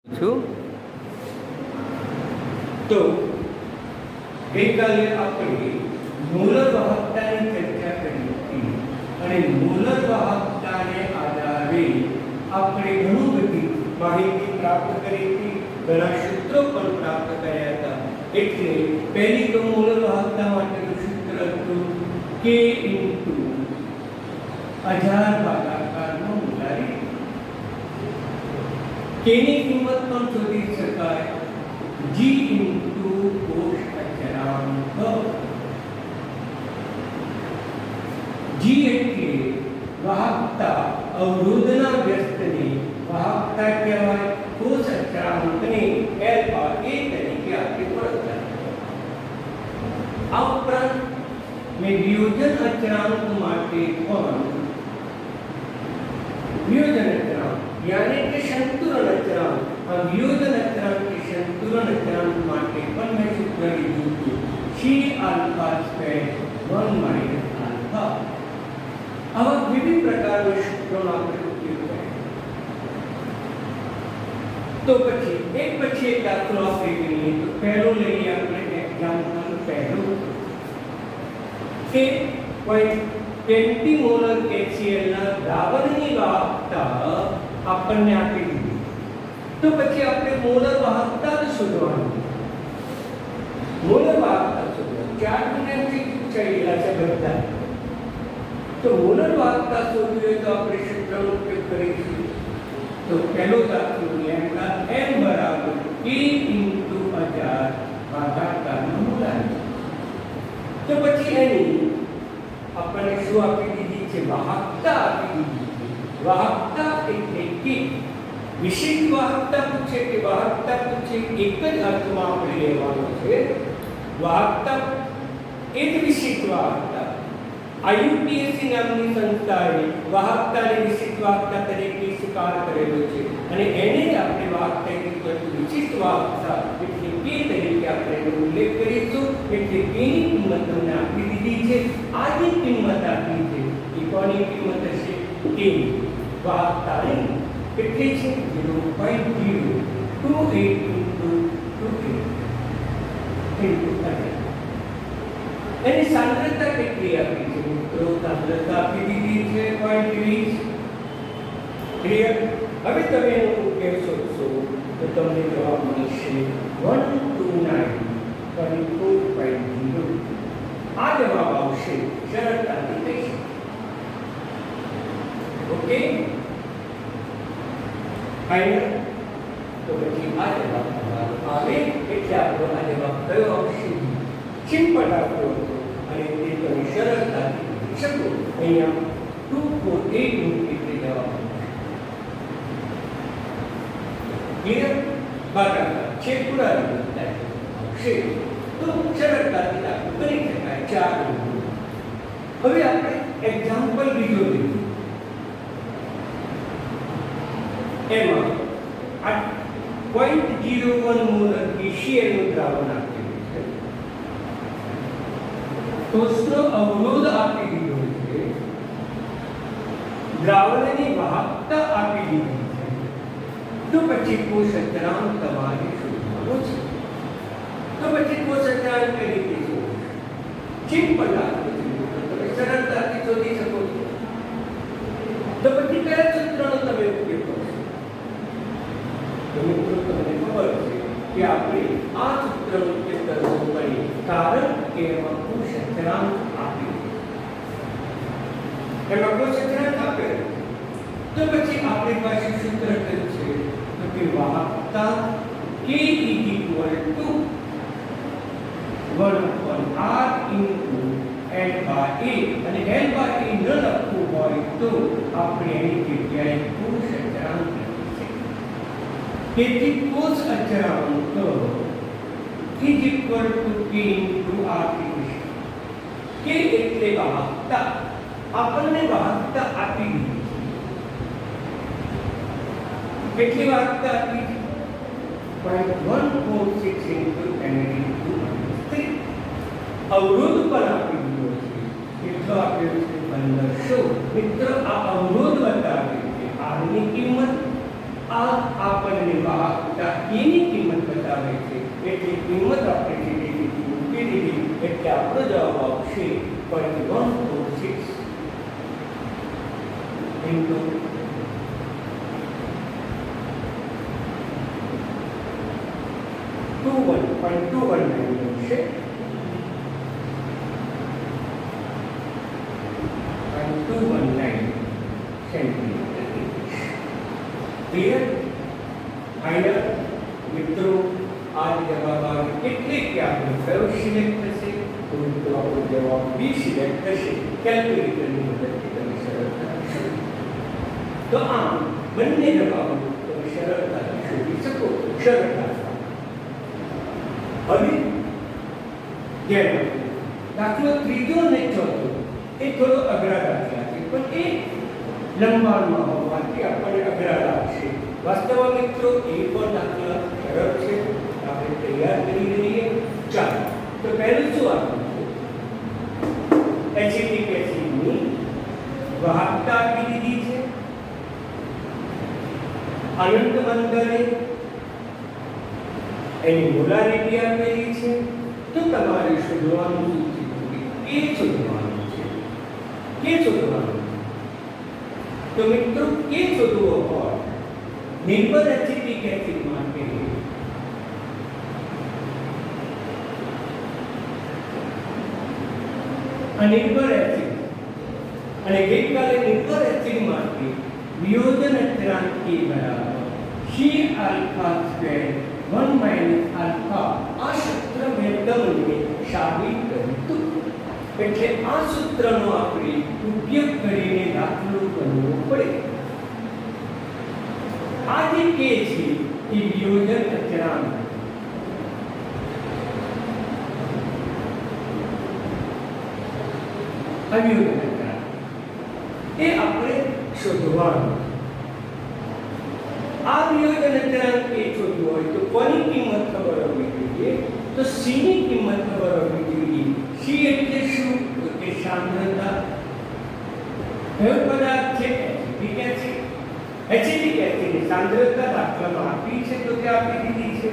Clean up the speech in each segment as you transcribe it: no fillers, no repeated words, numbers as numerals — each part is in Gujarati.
છું તો ગઈકાલે આપણે મોલર વાહકતાની ચર્ચા કરી હતી અને મોલર વાહકતાને આધારે આપણે ઘણું બધી માહિતી પ્રાપ્ત કરી હતી, ઘણા સૂત્રો પણ પ્રાપ્ત કર્યા હતા. એટલે પહેલી તો મોલર વાહકતા માટેનું સૂત્ર હતું K * 1000 ભાગાકારનો મોલારી. K ની કિંમત પણ શોધી શકાય G * કોષ અચળાંક. G એટલે વાહકતા, અવરોધના વ્યસ્તની વાહકતા કહેવાય. કોષ અચળાંકને L/A તરીકે આપણે ઓળખતા. આ ઉપરાંત મેં વિયોજન અચળાંક માટે પણ વિયોજન અચળાંક यानी कि संतुलन अचरांक, वियोजन अचरांक के संतुलन अचरांक માટે પણ મેં સૂત્ર લીધું હતું C∝² 1 - α. આવા વિવિધ પ્રકારના સૂત્રોનો આપણે ઉપયોગ કરીએ. તો પછી એક દાખલો આપણે લઈએ. તો પહેલો લઈએ આપણે એક્ઝામ્પલ પહેલો કે 20 મોલર HCl ના દ્રાવણની વાહકતા આપણને આપી દીધી. તો પછી આપણે મોલર વાહકતા શોધવાની. મોલર વાહકતા શોધવાની 4 ગુણ્યાથી પૂછાયેલા છે બધા. તો મોલર વાહકતા શોધવી હોય તો આપણે સૂત્રનો ઉપયોગ કરીશું. તો પહેલો દાખલો લેમ્ડા m બરાબર K * 1000 ભાગાકારનો મોલારી. તો પછી એની આપણને શું આપી દીધી છે? વાહકતા આપી દીધી છે. વાહકતા એટલે કે વિશિષ્ટ વાહકતા પૂછે કે વાહકતા પૂછે એક જ અર્થમાં આપણે લેવાનો છે. વાહકતા એ જ વિશિષ્ટ વાહકતા. IUPAC નામની સંસ્થાએ વાહકતાને વિશિષ્ટ વાહકતા તરીકે સ્વીકાર કરેલો છે અને એને જ આપણે વાહકતા એટલે વિશિષ્ટ વાહકતા એટલે K તરીકે આપણે એનો ઉલ્લેખ કરીશું. એટલે K ની કિંમત તમને આપી દીધી છે. આની કિંમત આપી છે. એ કોની કિંમત હશે? K. વાહકતાની કેટલી છે? 0.028 એની સાંદ્રતા કેટલી આપી છે મિત્રો? સાંદ્રતા આપી દીધી છે 0.20. ક્લિયર? હવે તમે એનો ઉકેલ શોધશો તો તમને જવાબ મળશે 129.450. આ જવાબ આવશે સરળતાથી કહી શકો. Okay, final. તો પછી આ જવાબ તમારો આવે એટલે આપણો આ જવાબ કયો આવશે? સિમ્પલ દાખલો હતો અને તે તમે સરળતાથી કરી શકો. અહીંયા 248 એટલે જવાબ ક્લિયર? ભાગાકાર છે પૂરા આવશે તો સરળતાથી દાખલો કરી શકાય. 4. હવે આપણે એક્ઝામ્પલ બીજો લઈએ. એમાં આ 0.01 મોલર HCl નું દ્રાવણ આપેલું છે. કોષનો અવરોધ આપી દીધો છે. દ્રાવણની વાહકતા આપી દીધી છે. તો પછી કોષ અચળાંક તમારે શોધવાનો છે. તો પછી કોષ અચળાંક કઈ રીતે શોધવું? સિમ્પલ દાખલો છે. તમે સરળતાથી શોધી શકો છો. તો પછી કયા સૂત્રનો તમે ઉપયોગ કરો? મિત્રો તમને ખબર છે કે આપણે આ સૂત્રનો ઉપયોગ કરવો પડે કારણ કે એમાં કોષ અચળાંક આપે છે. એમાં કોષ અચળાંક આપે તો પછી આપણી પાસે સૂત્ર કયું છે? તો કે વાહકતા K = 1/r × L/A. અને L/A ન લખવું હોય તો આપણે એની જગ્યાએ કોષ અચળાંક તેથી કોષ અચળાંક is equal to K * R. K એટલે વાહકતા. આપણને વાહકતા આપી દીધી છે. કેટલી વાહકતા આપી છે? 0.146 × 10⁻³ અવરોધ પર આપી દીધો છે. કેટલો આપ્યો છે? 1500. મિત્રો આ અવરોધ બતાવે છે. R ની કિંમત આ આપણને વાહકતા આપણા એની કિંમત બતાવે છે એટલી કિંમત આપણે સીધી મૂકી દીધી એટલે આપણો જવાબ આવશે 0.146 into 2.219 છે 0.219 સેન્ટીમીટર ક્લિયર ફાઇનલ મિત્રો આ જવાબ આવે એટલે કે આપણો કયો સિલેક્ટ થશે તો આપણો જવાબ બી સિલેક્ટ થશે કેલ્ક્યુલેટરની મદદથી તમે સરળતાથી શોધી તો આમ બંને જવાબો તમે સરળતાથી શોધી શકો સરળતાથી હવે જેમ દાખલો ત્રીજો અને ચોથો એ થોડો અઘરા દાખલા છે પણ એ લંબાણમાં હોવાથી આપણને અઘરા લાગશે વાસ્તવમાં મિત્રો એ પણ દાખલા સરળ છે આપણે તૈયાર કરી લઈએ ચાલો તો પહેલું શું આપ્યું છે એસિટિક એસિડની વાહકતા આપી દીધી છે અનંત મંદરે એની મોલારિટી આપેલી છે તો તમારે શોધવાનું શું છે કે શોધવાનું છે કે શોધવાનું તો મિત્રો કે શોધવો હોય નિર્ભર એસિટિક એસિડ માટે અનિર્ભર એસિડ અને ગઈકાલે નિર્ભર એસિડ માટે વિયોજન અચળાંક k બરાબર c alpha square 1 minus alpha આ સૂત્ર મેં તમને સાબિત કર્યું હતું એટલે આ સૂત્રનો આપણે ઉપયોગ કરીને દાખલો કરવો પડે આ જે k છે એ વિયોજન અચળાંક અવિયોજન અચળાંક એ આપણે શોધવાનું આ વિયોજન અચળાંક એ શોધવું હોય તો કોની કિંમત ખબર હોવી જોઈએ તો c ની કિંમત ખબર હોવી જોઈએ c એટલે શું તો કે સાંદ્રતા કયો પદાર્થ છે એસિટિક એસિડ એસિટિક એસિડની સાંદ્રતા દાખલામાં આપી છે તો કે આપી દીધી છે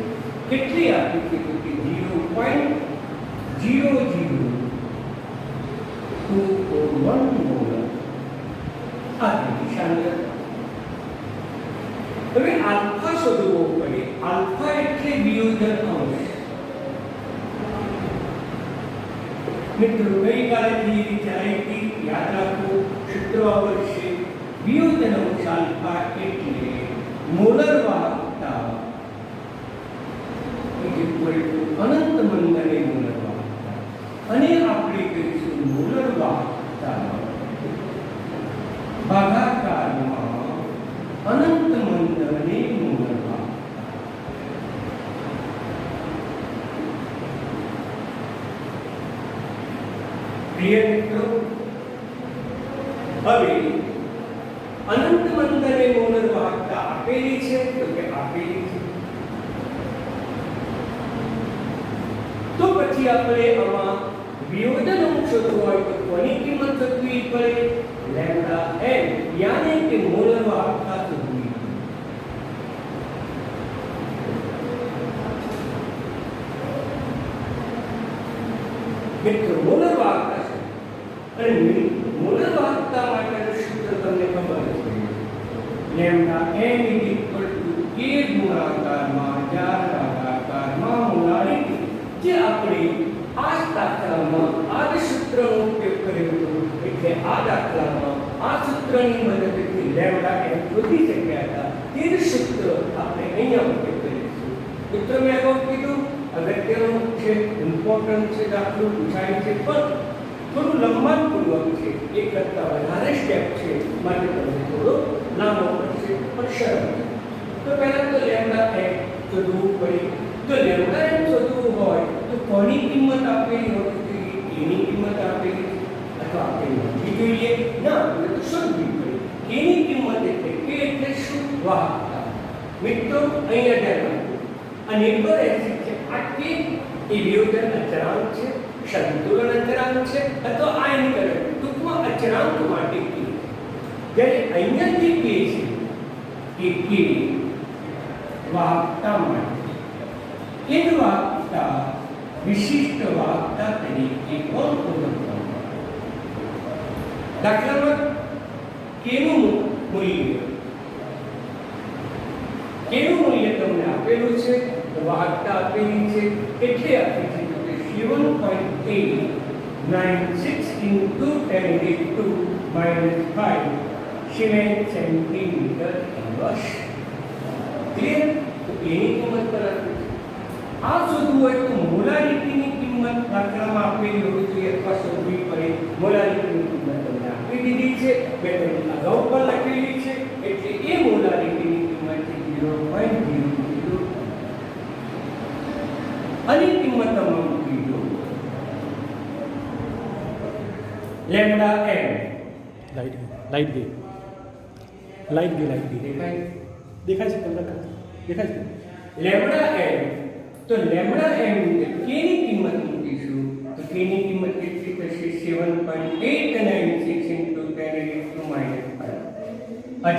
કેટલી આપી છે તો કે 0.00241 મોલ આ સાંદ્રતા હવે આલ્ફા શોધવો પડે આલ્ફા એટલે વિયોજન અંશ મિત્રો ગઈકાલે થિયરી ચાલી યાદ રાખો સૂત્ર આવશે વિયોજન અંશ આલ્ફા એટલે મોલર વાહકતા અનંત મંદને મોલર વાહકતા અને આપણે કહીશું મોલર વાહકતા ભાગાકારમાં અનંત મંદને મોલર વાહકતા પ્રિય મિત્રો હવે અનંત મંદને મોલર વાહકતા આપેલી છે તો કે આપેલી છે તો પછી આપણે આમાં વિયોજન અંશ શોધવો હોય તો કોની કિંમત શોધવી પડે લેમ્ડા n યાની કે મોલર વાહકતા શોધવી મિત્રો મોલર વાહકતા છે અને મોલર વાહકતા માટેનું સૂત્ર તમને ખબર છે લેમ્ડા n k ગુણાકારમાં 4 ભાગાકારમાં મોલારિટી જે આપણે આ દાખલામાં આ સૂત્રનો ઉપયોગ કર્યો હતો એટલે આ દાખલામાં આ સૂત્રની મદદથી લેમ્ડા n શોધી શક્યા હતા તે જ સૂત્ર આપણે અહીંયા ઉપયોગ કરીશું મિત્રો મેં અગાઉ કીધું અગત્યનું છે ઇમ્પોર્ટન્ટ છે દાખલો પૂછાય છે પણ થોડું લંબાણપૂર્વક છે એક કરતાં વધારે સ્ટેપ છે માટે તમને થોડો લાંબો પડશે પણ સરળ તો પહેલા તો લેમ્ડા n શોધવું પડે તો લેમ્ડા n શોધવું હોય તો કોની કિંમત આપેલી હોવી જોઈએ એની કિંમત આપેલી અથવા આપેલી જોઈએ ના આપણે તો શોધવી પડે એની કિંમત એટલે કે એટલે શું વાહકતા મિત્રો અહીંયા ધ્યાન રાખો આ નિર્ભર એસિડ છે આ કે એ વિયોજન અચળાંક છે સંતુલન અચળાંક છે અથવા આયનીકરણ ટૂંકમાં અચળાંક માટે કે જ્યારે અહીંયા જે કે છે કે વાહકતા માટે એ જ વાહકતા વિશિષ્ટ વાહકતા તરીકે પણ ઓળખવામાં આવે. દાખલામાં કેનું મૂલ્ય તમને આપેલું છે, વાહકતા આપેલી છે, કેટલી આપી છે તો કે 7.896 into 10⁻⁵ સિમેન્ટ સેન્ટીમીટર વર્ષ. ક્લિયર? તો એની કિંમત પર આપી છે. આ શોધવું હોય તો મોલારિટીની કિંમત દાખલામાં આપેલી હોવી જોઈએ અથવા શોધવી પડે. મોલારિટીની કિંમત તમને આપી દીધી છે, મેં તમને અગાઉ પણ લખેલી છે, એટલે એ મોલારિટીની કિંમત છે 0.002 અને કિંમત તમે મૂકી દો લેમ્ડા m. લાઈટ ગઈ દેખાય છે તમને? દેખાય છે લેમ્ડા m. તો લેમ્ડા m ની k ની કિંમત મૂકીશું તો k ની કિંમત કેટલી થશે? 7.896 into 10⁻⁵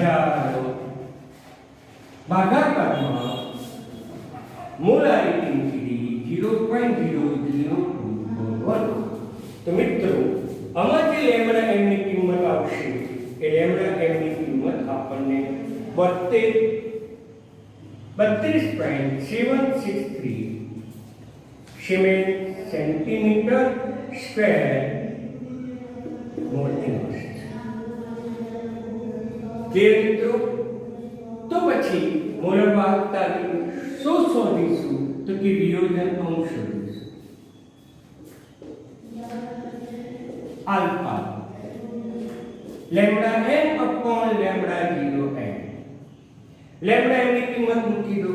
હજારો ભાગાકારમાં મોલારિટી 0.0021. તો મિત્રો આમાં જે લેમ્ડા m ની કિંમત આવશે એ લેમ્ડા m ની કિંમત આપણને 32.763 સિમેન્ટ સેન્ટીમીટર સ્ક્વેર મળતી હશે. ક્લિયર મિત્રો? તો પછી મોલર વાહકતા શું શોધીશું તો કે વિયોજન અંશ શોધીશું. Alpha lambda m upon lambda 0m. Lambda m ની કિંમત મૂકી દો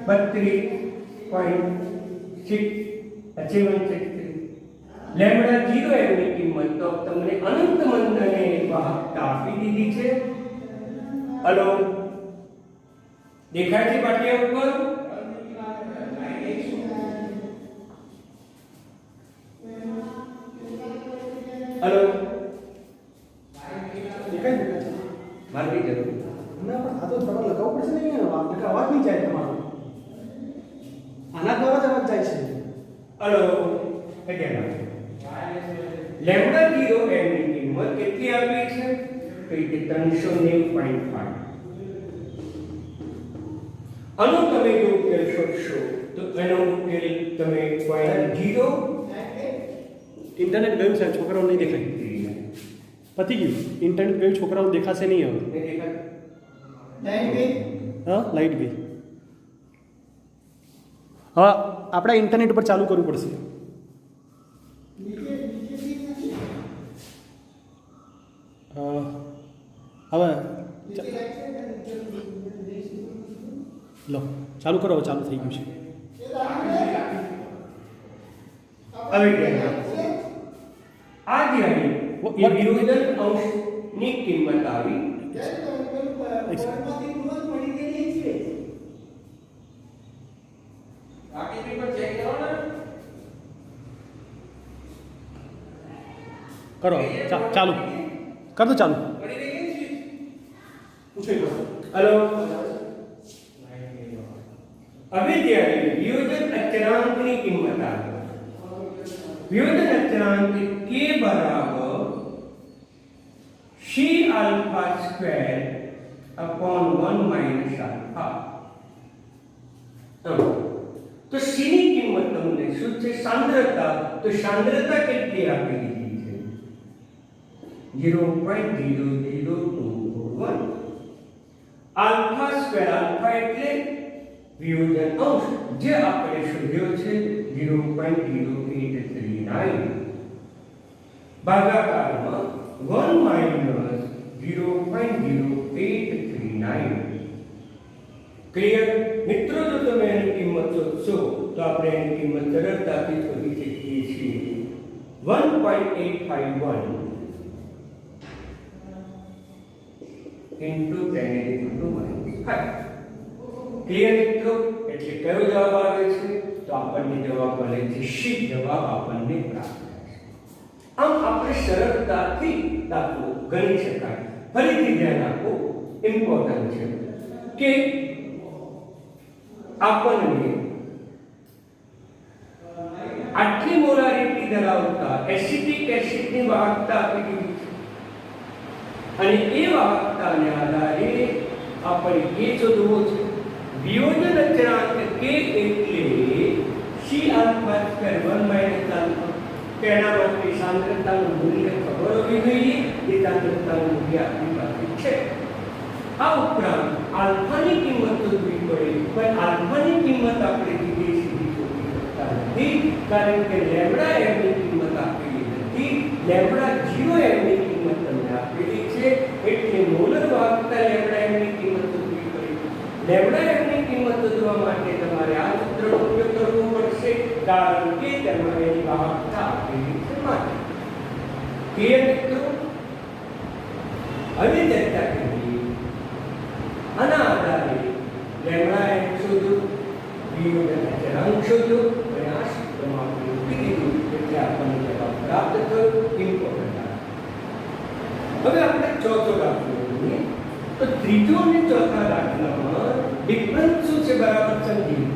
32.763. લેમ્ડા 0m ની કિંમત તો તમને અનંત મંડળને વાહકતા આપી દીધી છે. હલો, દેખાય છે પાટિયા ઉપર? હલો, મારી જરૂર ના પણ આ તો તમારે લગાવવું પડશે ને અહીંયા અવાજ નહીં જાય તમારો. આના દ્વારા જ અવાજ જાય છે. હલો, again લેમ્ડા 0m ની કિંમત કેટલી આપી છે? તો કે 390.5. આનો તમે જો ઉકેલ શોધશો તો એનો ઉકેલ તમે 0 ઇન્ટરનેટ ગયું સાહેબ, છોકરાઓ નહીં દેખાય. પતી ગયું. ઇન્ટરનેટ ગયું, છોકરાઓ દેખાશે નહીં હવે. હા, લાઈટ ગઈ. હા, આપણે ઇન્ટરનેટ પર ચાલુ કરવું પડશે. હવે લો ચાલુ કરો. ચાલુ થઈ ગયું છે. હવે આ જે વિયોજન અંશની કિંમત આવી કરો. ચાલુ કર દો. ચાલુ. હલો, હવે ત્યારે વિયોજન અચળાંકની કિંમત આવે. વિયોજન અચળાંક k બરાબર c alpha square upon 1 minus alpha. તો c ની કિંમત તમને શું છે? સાંદ્રતા. તો સાંદ્રતા કેટલી આપી દીધી છે? 0.0021. આલ્ફા સ્ક્વેર, આલ્ફા એટલે વિયોજન અંશ જે આપણે શોધ્યો છે 0.0839 ભાગાકારમાં 1 minus 0.0839. ક્લિયર મિત્રો? જો તમે એની કિંમત શોધશો તો આપણે એની કિંમત સરળતાથી શોધી શકીએ છીએ. 1.851 into 10⁻⁵. ક્લિયર મિત્રો? એટલે કયો જવાબ આવે છે? તો આપણને જવાબ મળે છે સી જવાબ આપણને પ્રાપ્ત થાય છે. આમ આપણે સરળતાથી દાખલો ગણી શકાય. ફરીથી ધ્યાન આપો, ઇમ્પોર્ટન્ટ છે કે આપણને આટલી મોલારિટી ધરાવતા એસિટિક એસિડની વાહકતા આપી દીધી છે અને એ વાહકતાને આધારે આપણે કે શોધવો છે વિયોજન અચળાંક કે એટલે C alpha square 1 minus alpha તેના માટે સાંદ્રતાનું મૂલ્ય ખબર હોવી જોઈએ એ સાંદ્રતાનું મૂલ્ય આપણી પાસે છે આ ઉપરાંત આલ્ફાની કિંમત શોધવી પડે પણ આલ્ફાની કિંમત આપણે સીધી શોધી શકતા નથી કારણ કે લેમ્બડા m ની કિંમત આપેલી નથી લેમ્બડા 0 m ની કિંમત તમને આપેલી છે એટલે મોલર વાહકતા લેમ્બડા m ની કિંમત શોધવી પડે લેમ્બડા m ની કિંમત શોધવા માટે તમારે આ સૂત્રનો ઉપયોગ કરવો પડશે કારણ કે તેમાં એની વાહકતા આપેલી છે માટે ક્લિયર મિત્રો હવે ચર્ચા કરીએ આના આધારે લેમ્બડા m શોધો વિયોજન અચળાંક શોધો અને આ સૂત્રમાં આપણે મૂકી દીધું એટલે આપણને જવાબ પ્રાપ્ત થયો ઇમ્પોર્ટન્ટ હવે આપણે ચોથો દાખલો જોઈએ તો ત્રીજો અને ચોથા દાખલામાં ડિફરન્સ શું છે બરાબર સમજીએ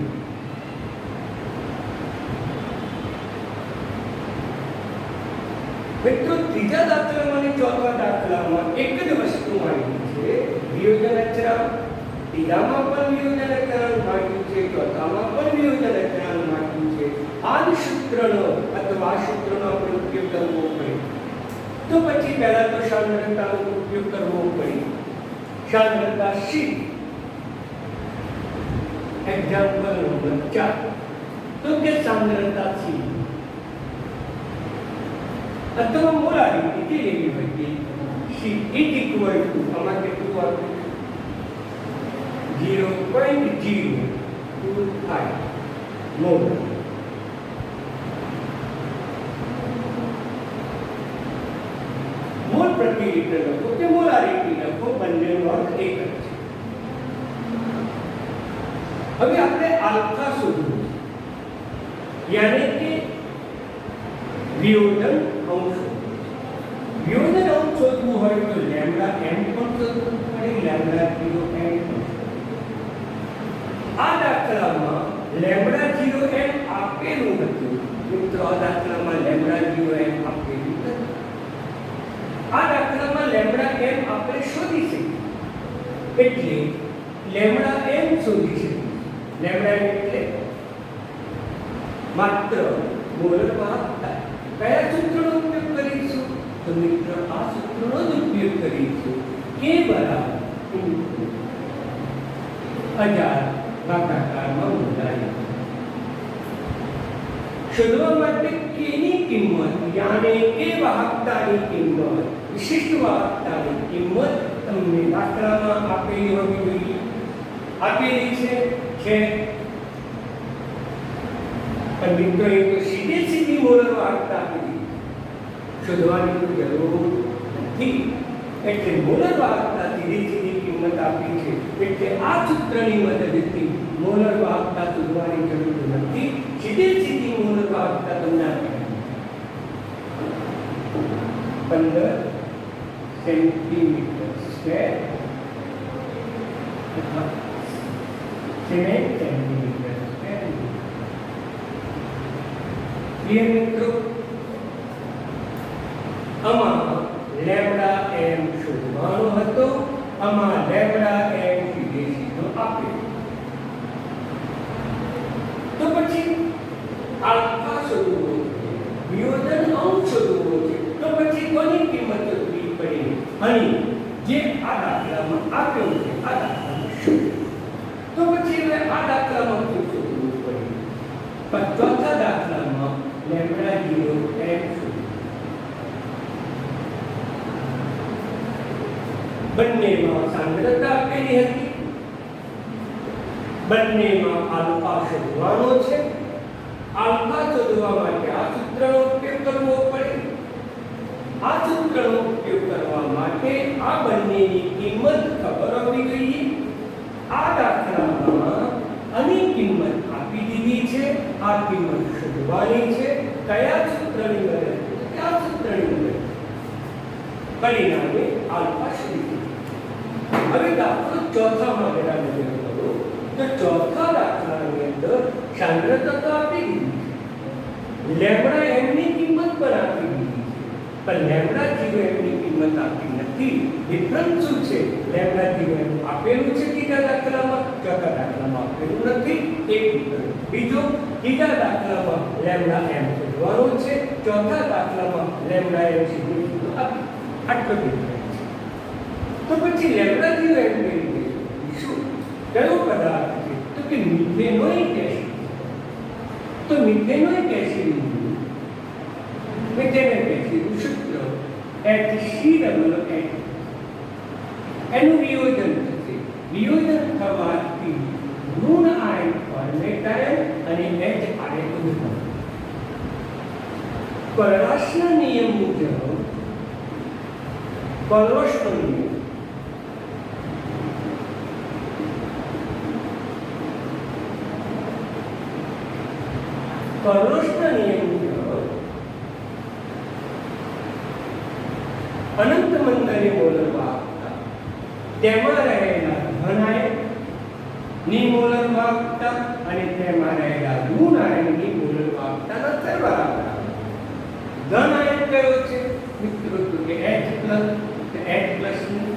મિત્રો ત્રીજા દાખલામાં અને ચોથા દાખલામાં એક જ વસ્તુ આવી છે વિયોજન અચળાંક ત્રીજામાં પણ વિયોજન અચળાંક માંગ્યું છે ચોથામાં પણ વિયોજન અચળાંક માંગ્યું છે આ જ સૂત્રનો અથવા આ સૂત્રનો આપણે ઉપયોગ કરવો પડે તો પછી પહેલા તો સાંદ્રતાનો ઉપયોગ કરવો પડે સાંદ્રતા C એક્ઝામ્પલ નંબર 4 તો કે સાંદ્રતા C અથવા મોલારિટી કે લેવી હોય કે C is equal to આમાં કેટલું આપ્યું 0.025 મોલ મોલ પ્રતિ લિટર લખો કે મોલારિટી લખો બંનેનો અર્થ એક જ છે હવે આપણે આલ્ફા શોધવું યાની કે વિયોજન અંશ વિયોજન અંશ શોધવું હોય તો લેમ્બડા m પણ શોધવું પડે લેમ્બડા 0 m આ દાખલામાં લેમ્બડા 0 m આપેલું હતું મિત્રો આ દાખલામાં લેમ્બડા 0 m આપેલું નથી આ દાખલામાં લેમ્બડા m આપણે શોધી શકીએ એટલે લેમ્બડા m શોધી શકીએ લેમ્બડા m એટલે માત્ર મોલર વાહકતા કયા સૂત્રનો ઉપયોગ કરીશું તો મિત્ર આ સૂત્રનો જ ઉપયોગ કરીશું k બરાબર 1000 ભાગાકારમાં મુદ્દાય શોધવા માટે k ની કિંમત યાને કે વાહકતાની કિંમત વિશિષ્ટ વાહકતાની કિંમત તમને દાખલામાં આપેલી હોવી જોઈએ આપેલી છે પણ મિત્રો એ તો સીધી મોલર વાહકતા આપી શોધવાની જરૂર નથી એટલે મોલર વાહકતા સીધી કિંમત આપી છે એટલે આ સૂત્રની મદદથી મોલર વાહકતા શોધવાની જરૂર નથી સીધી મોલર વાહકતા તમને આપી 15 સેન્ટીમીટર સ્ક્વેર અથવા 7 સેન્ટીમીટર સ્ક્વેર ક્લિયર મિત્રો આમાં લેમ્બડા m શોધવાનો હતો આમાં લેમ્બડા m સીધો આપ્યો તો પછી આલ્ફા શોધવો છે વિયોજન અંશ શોધવો છે તો પછી કોની કિંમત શોધવી પડે અને જે આ દાખલામાં આપ્યો છે આ દાખલામાં શું તો પછી હવે આ દાખલામાં શું શોધવું પડે પણ ચોથા દાખલામાં લેમ્બડા 0 m બંનેમાં સાંદ્રતા આપેલી હતી બંનેમાં આલ્ફા શોધવાનો છે આલ્ફા શોધવા માટે આ સૂત્રનો ઉપયોગ કરવો પડે આ સૂત્રનો ઉપયોગ કરવા માટે આ બંનેની કિંમત ખબર હોવી જોઈએ આ દાખલામાં આની કિંમત આપી દીધી છે આ કિંમત શોધવાની છે કયા સૂત્રની મદદથી આ સૂત્રની મદદથી પરિણામે આલ્ફા શોધી હવે દાખલો ચોથામાં જરા નજર કરો તો ચોથા દાખલા સાંદ્રતા તો આપી દીધી છે, લેમ્બડા એમની કિંમત પણ આપી દીધી છે, પણ લેમ્બડા જીરો એમની કિંમત આપી નથી. ડિફરન્સ શું છે? લેમ્બડા જીરો એમ આપેલું છે ત્રીજા દાખલામાં, ચોથા દાખલામાં આપેલું નથી. એક ડિફરન્સ. બીજો, ત્રીજા દાખલામાં લેમ્બડા એમ શોધવાનું છે, ચોથા દાખલામાં લેમ્બડા એમ શોધવાનું આપી. આટલો ડિફરન્સ છે. તો પછી લેમ્બડા જીરો એમ કઈ રીતે શું કયો પદાર્થ છે? તો કે મિથેનોઇક એસિડ. તો મિથેનોઇક એસિડ સૂત્ર HCOOH એનું વિયોજન થશે. વિયોજન થવાથી ઋણ આયન ફોર્મેટ આયન અને H આયન ઉદ્ભવ. કોલરાસના નિયમ મુજબ કોલરાસનો નિયમ કોલરાસના નિયમ મુજબ અનંત મંતરે મોલર વાહકતા તેમાં રહેલા ધન આયન ની મોલર વાહકતા અને તેમાં રહેલા ઋણ આયનની મોલર વાહકતાના સરવાળા. ધન આયન કયો છે મિત્રો? તો કે H+, ની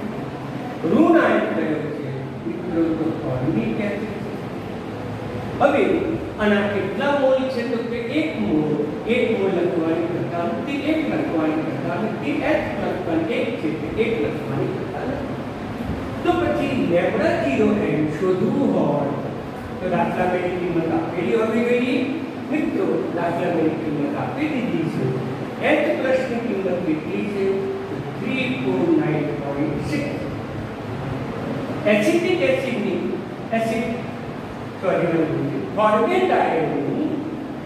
ઋણ આયન કયો છે મિત્રો? તો ફોર્મિક એસિડ. હવે આના કેટલા મોલ છે? તો કે 1 મોલ. 1 મોલ લખવાની કરતા નથી, 1 લખવાની કરતા નથી, H પ્લસ પણ 1 છે તે 1 લખવાની કરતા નથી. તો પછી લેમ્બડા જીરો એમ શોધવું હોય તો દાખલા બેની કિંમત આપેલી હોવી જોઈએ. મિત્રો દાખલા બેની કિંમત આપી દીધી છે. H પ્લસ ની કિંમત કેટલી છે? 349.6. એસિડિક એસિડની ફોર્મેટ આયનની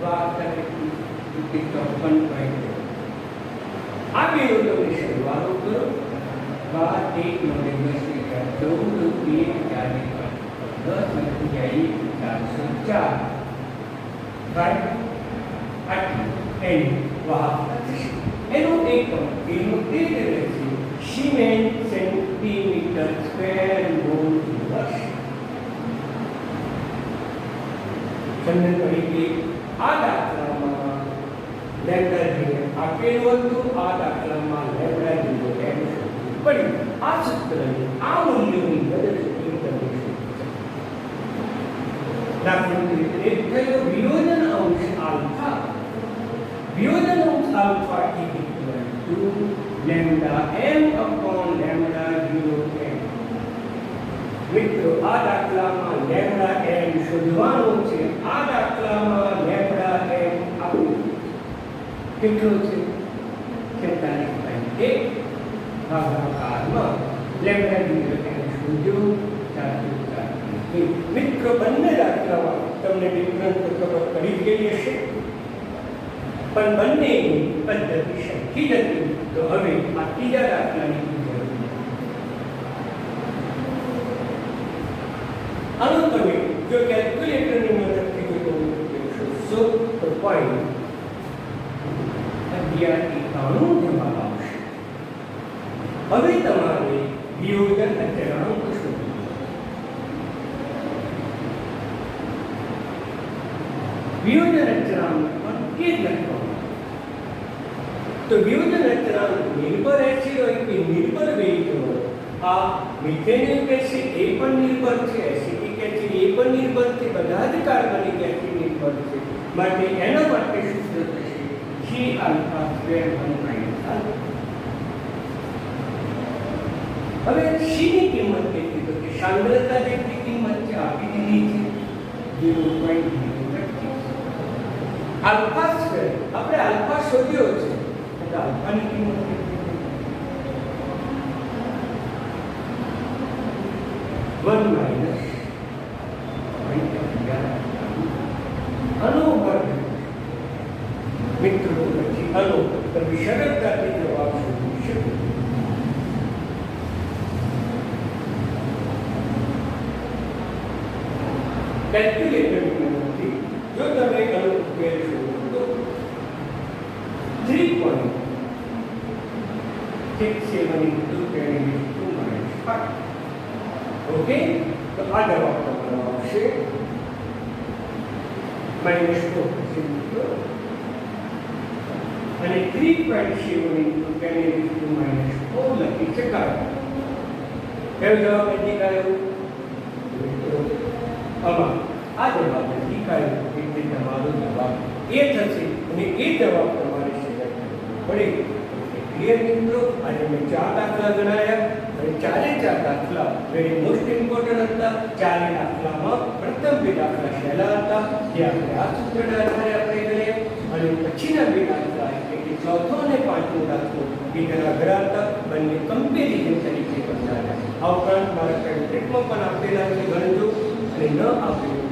વાહકતા કેટલી? 54.2. આ બેનો તમે સરવાળો કરો. 12 1 9 10 14 1 4 10 404 એની વાહકતા થશે. એનો એકમ એનો તે જ રહેશે સિમેન સેન્ટીમીટર સ્ક્વેર મોલ વર્ષ. સમજણ પડી કે આ દાખલામાં લેમ્બડા જીરો આપેલું હતું, આ દાખલામાં લેમ્બડા જીરો એમ શોધવું પડ્યું. આ સૂત્રને આ મૂલ્યોની મદદથી તમે દાખલા તરીકે એક થયો વિયોજન અંશ આલ્ફા. વિયોજન અંશ alpha lambda m upon lambda zero m. મિત્રો આ દાખલામાં લેમ્બડા m શોધવાનું છે. આ દાખલામાં લેમ્બડા m આપ્યું કેટલો છે? 46.1 ભાગાકારમાં લેમ્બડા જીરો m શોધ્યો 404. મિત્રો બંને દાખલામાં તમને ડિફરન્સ તો ખબર પડી જ ગઈ હશે, પણ બંનેની પદ્ધતિ સરખી જ હતી. તો હવે આ ત્રીજા દાખલાની આનો તમે જો કેલ્ક્યુલેટરની મદદથી શોધશો તો પોઈન્ટ 1191 જવાબ આવશે. હવે તમારે વિયોજન અચળાંક શોધવું. વિયોજન અચળાંક પણ કે લખવાનું. તો વિયોજન અચળાંક નિર્ભર એસિડ હોય કે નિર્ભર વેઇટ હોય. આ મિથેનિક એસિડ એ પણ નિર્ભર છે, એસિડિક એસિડ એ પણ નિર્ભર છે, બધા જ કાર્બનિક એસિડ નિર્ભર છે. માટે એના માટે સૂત્ર થશે C♯1 - હવે C ની કિંમત કેટલી? તો કે સાંદ્રતા જેટલી કિંમત છે આપી દીધી છે 0.025. આલ્ફા સ્ક્વેર આપણે આલ્ફા શોધ્યો છે, તો આલ્ફાની કિંમત કેટલી? 1 - 0.11 આનો વર્ગ. મિત્રો પછી આનો તમે સરળતાથી જવાબ શોધી શકો. કેલ્ક્યુલેટરની મદદથી જો તમે આનો ઉકેલ શોધો તો 3.67 × 10⁻². ઓકે, તો આ જવાબ તમારો આવશે. -4 થશે મિત્રો. અને 3.7 into 10⁻⁴ લખી શકાય. કયો જવાબ નજીક આવ્યો? મિત્રો આમાં આ જવાબ નજીક આવ્યો એટલે તમારો જવાબ એ થશે અને એ જવાબ તમારે સિલેક્ટ કરવો પડે. ક્લિયર મિત્રો? આજે મેં 4 દાખલા ગણાયા અને 4 દાખલા વેરી મોસ્ટ ઇમ્પોર્ટન્ટ હતા. 4 દાખલામાં પ્રથમ 2 દાખલા સહેલા હતા જે આપણે આ સૂત્રના આધારે આપણે ગણ્યા અને પછીના 2 દાખલા એટલે કે ચોથો અને પાંચમો દાખલો એ તેના અઘરા હતા. બંને કમ્પેરિઝન તરીકે ગણાયા. આ ઉપરાંત મારા પેમ્પલેટમાં પણ આપેલા છે, ગણજો અને ન આપેલું